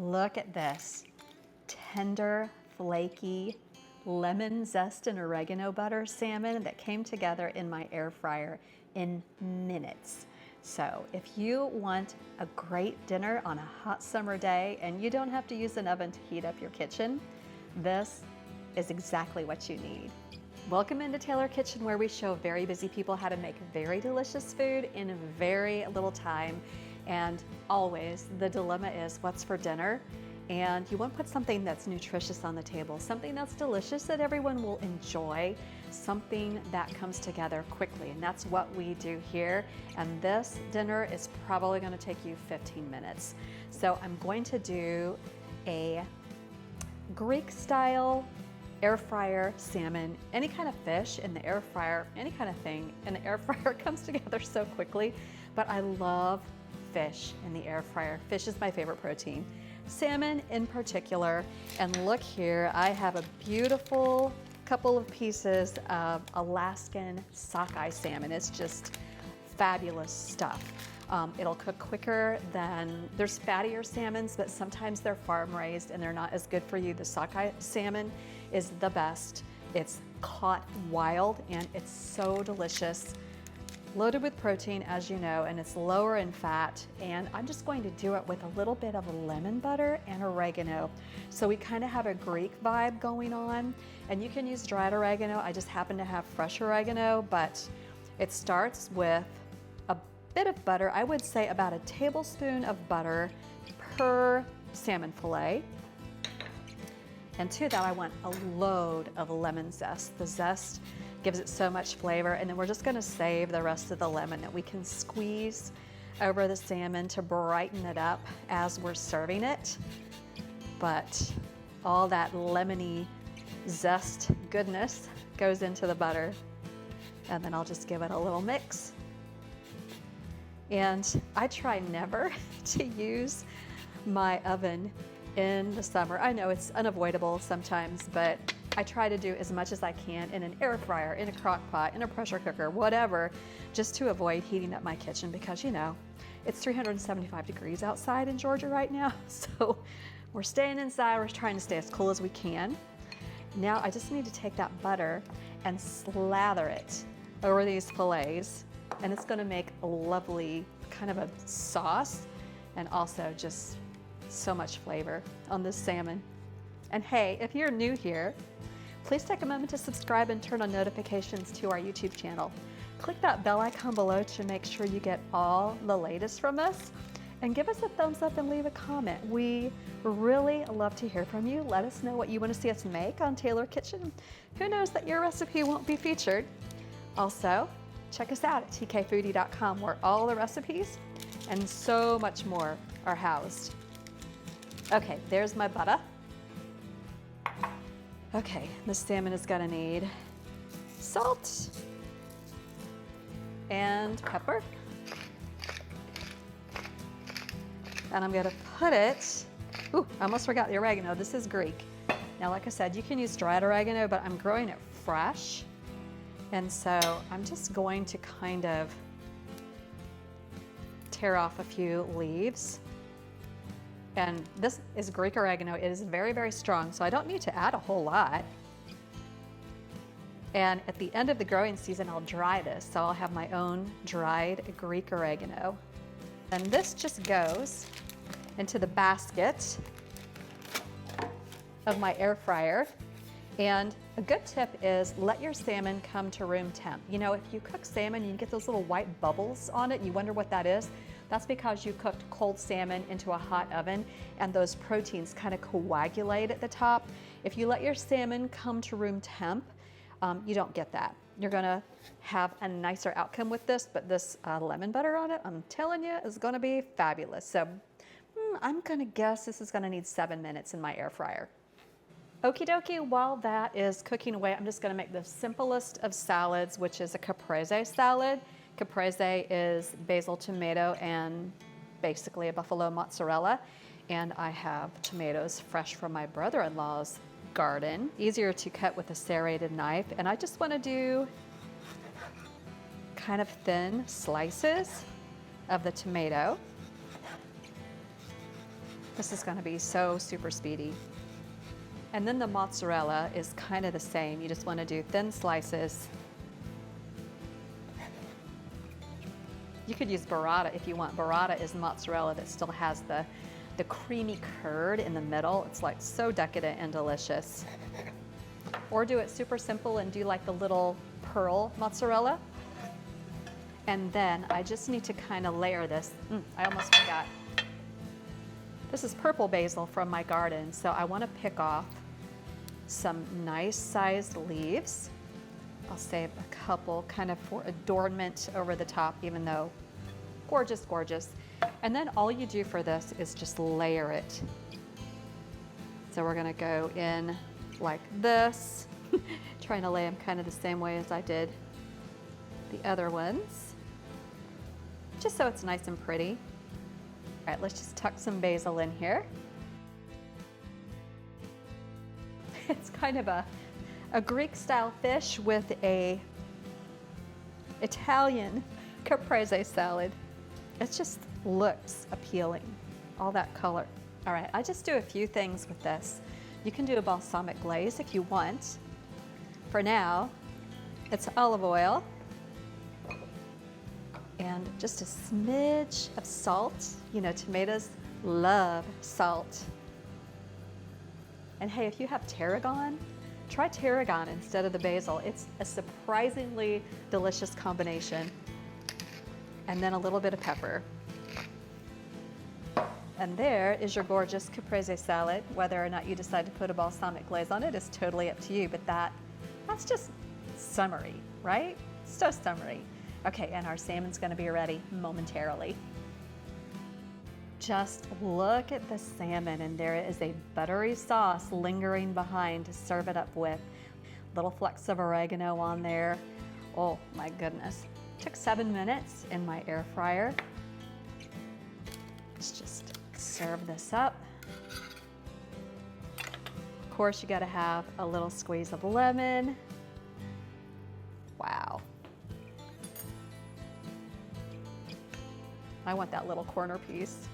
Look at this. Tender, flaky, lemon zest and oregano butter salmon that came together in my air fryer in minutes. So if you want a great dinner on a hot summer day and you don't have to use an oven to heat up your kitchen, this is exactly what you need. Welcome into Taylor Kitchen, where we show very busy people how to make very delicious food in very little time. And always the dilemma is what's for dinner? And you want to put something that's nutritious on the table, something that's delicious that everyone will enjoy, something that comes together quickly. And that's what we do here. And this dinner is probably going to take you 15 minutes. So I'm going to do a Greek style air fryer salmon. Any kind of fish in the air fryer, any kind of thing in the air fryer comes together so quickly. But I love fish in the air fryer. Fish is my favorite protein. Salmon in particular. And look here, I have a beautiful couple of pieces of Alaskan sockeye salmon. It's just fabulous stuff. It'll cook quicker than, there's fattier salmons, but sometimes they're farm raised and they're not as good for you. The sockeye salmon is the best. It's caught wild and it's so delicious. Loaded with protein, as you know, and it's lower in fat. And I'm just going to do it with a little bit of lemon butter and oregano. So we kind of have a Greek vibe going on. And you can use dried oregano. I just happen to have fresh oregano, but it starts with a bit of butter. I would say about a tablespoon of butter per salmon fillet. And to that, I want a load of lemon zest. The zest gives it so much flavor. And then we're just gonna save the rest of the lemon that we can squeeze over the salmon to brighten it up as we're serving it. But all that lemony zest goodness goes into the butter. And then I'll just give it a little mix. And I try never to use my oven in the summer. I know it's unavoidable sometimes, but I try to do as much as I can in an air fryer, in a crock pot, in a pressure cooker, whatever, just to avoid heating up my kitchen because, you know, it's 375 degrees outside in Georgia right now. So we're staying inside, we're trying to stay as cool as we can. Now I just need to take that butter and slather it over these fillets, and it's gonna make a lovely kind of a sauce and also just so much flavor on this salmon. And hey, if you're new here, please take a moment to subscribe and turn on notifications to our YouTube channel. Click that bell icon below to make sure you get all the latest from us. And give us a thumbs up and leave a comment. We really love to hear from you. Let us know what you want to see us make on Taylor Kitchen. Who knows that your recipe won't be featured? Also, check us out at tkfoodie.com, where all the recipes and so much more are housed. Okay, there's my butter. Okay, the salmon is gonna need salt and pepper. And I'm gonna put it, ooh, I almost forgot the oregano. This is Greek. Now, like I said, you can use dried oregano, but I'm growing it fresh. And so I'm just going to kind of tear off a few leaves. And this is Greek oregano. It is very, very strong, so I don't need to add a whole lot. And at the end of the growing season, I'll dry this, so I'll have my own dried Greek oregano. And this just goes into the basket of my air fryer. And a good tip is let your salmon come to room temp. You know, if you cook salmon and you get those little white bubbles on it, and you wonder what that is, that's because you cooked cold salmon into a hot oven and those proteins kind of coagulate at the top. If you let your salmon come to room temp, you don't get that. You're gonna have a nicer outcome with this, but this lemon butter on it, I'm telling you, is gonna be fabulous. So I'm gonna guess this is gonna need 7 minutes in my air fryer. Okie dokie, while that is cooking away, I'm just gonna make the simplest of salads, which is a caprese salad. Caprese is basil, tomato, and basically a buffalo mozzarella. And I have tomatoes fresh from my brother-in-law's garden. Easier to cut with a serrated knife. And I just want to do kind of thin slices of the tomato. This is gonna be so super speedy. And then the mozzarella is kind of the same. You just wanna do thin slices. You could use burrata if you want. Burrata is mozzarella that still has the creamy curd in the middle. It's like so decadent and delicious. Or do it super simple and do like the little pearl mozzarella. And then I just need to kind of layer this. I almost forgot. This is purple basil from my garden, so I want to pick off some nice sized leaves. I'll save a couple kind of for adornment over the top, even though gorgeous, gorgeous. And then all you do for this is just layer it. So we're gonna go in like this, trying to lay them kind of the same way as I did the other ones, just so it's nice and pretty. All right, let's just tuck some basil in here. It's kind of a Greek style fish with a Italian caprese salad. It just looks appealing, all that color. All right, I just do a few things with this. You can do a balsamic glaze if you want. For now, it's olive oil and just a smidge of salt. You know, tomatoes love salt. And hey, if you have tarragon, try tarragon instead of the basil. It's a surprisingly delicious combination. And then a little bit of pepper. And there is your gorgeous caprese salad. Whether or not you decide to put a balsamic glaze on it is totally up to you, but that's just summery, right? So summery. Okay, and our salmon's gonna be ready momentarily. Just look at the salmon, and there is a buttery sauce lingering behind to serve it up with. Little flecks of oregano on there. Oh my goodness. Took 7 minutes in my air fryer. Let's just serve this up. Of course, you gotta have a little squeeze of lemon. Wow. I want that little corner piece.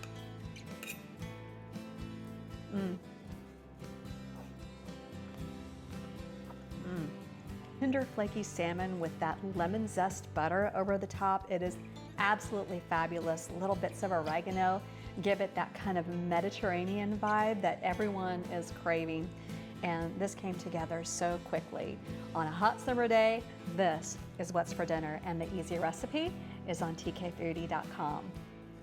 Tender, flaky salmon with that lemon zest butter over the top. It is absolutely fabulous. Little bits of oregano give it that kind of Mediterranean vibe that everyone is craving. And this came together so quickly. On a hot summer day, this is what's for dinner, and the easy recipe is on tkfoodie.com.